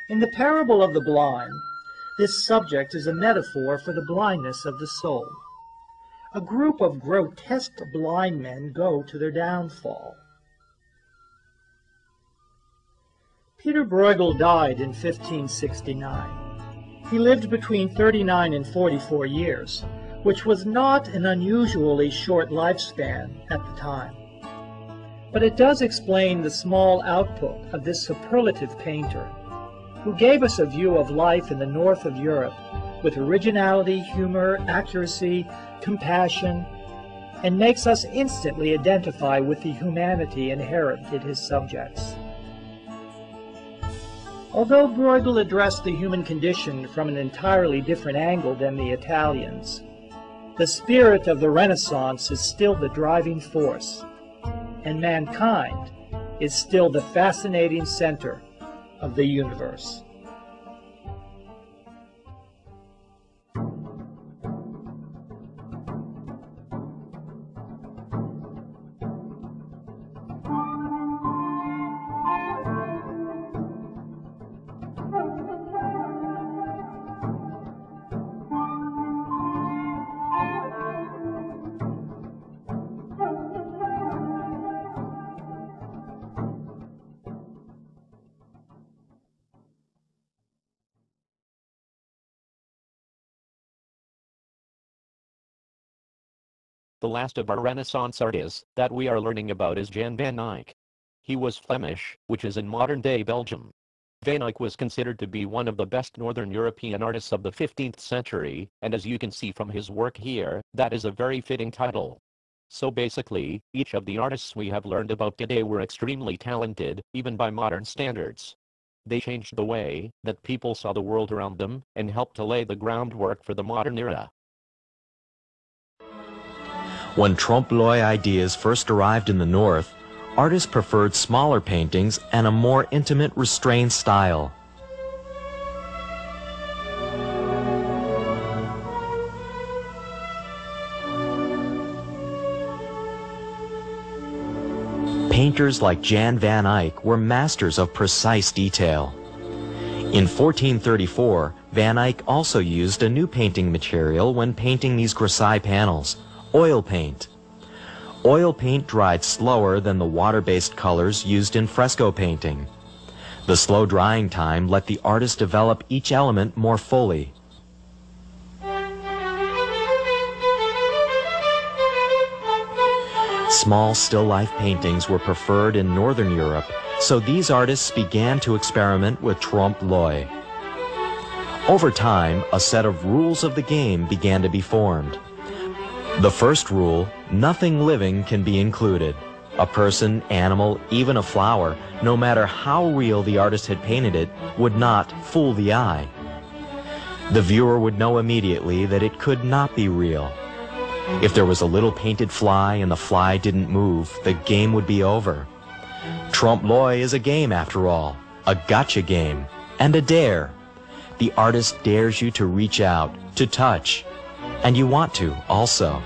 In the parable of the blind, this subject is a metaphor for the blindness of the soul. A group of grotesque blind men go to their downfall. Peter Bruegel died in 1569. He lived between 39 and 44 years, which was not an unusually short lifespan at the time. But it does explain the small output of this superlative painter, who gave us a view of life in the north of Europe with originality, humor, accuracy, compassion, and makes us instantly identify with the humanity inherent in his subjects. Although Bruegel addressed the human condition from an entirely different angle than the Italians, the spirit of the Renaissance is still the driving force, and mankind is still the fascinating center of the universe. The last of our Renaissance artists that we are learning about is Jan van Eyck. He was Flemish, which is in modern-day Belgium. Van Eyck was considered to be one of the best Northern European artists of the 15th century, and as you can see from his work here, that is a very fitting title. So basically, each of the artists we have learned about today were extremely talented, even by modern standards. They changed the way that people saw the world around them, and helped to lay the groundwork for the modern era. When trompe-l'oeil ideas first arrived in the North, artists preferred smaller paintings and a more intimate, restrained style. Painters like Jan van Eyck were masters of precise detail. In 1434, Van Eyck also used a new painting material when painting these grisaille panels: oil paint. Oil paint dried slower than the water-based colors used in fresco painting. The slow drying time let the artist develop each element more fully. Small still-life paintings were preferred in Northern Europe, so these artists began to experiment with trompe-l'oeil. Over time, a set of rules of the game began to be formed. The first rule: nothing living can be included. A person, animal, even a flower, no matter how real the artist had painted it, would not fool the eye. The viewer would know immediately that it could not be real. If there was a little painted fly and the fly didn't move, the game would be over. Trompe-l'oeil is a game after all, a gotcha game, and a dare. The artist dares you to reach out, to touch, and you want to also.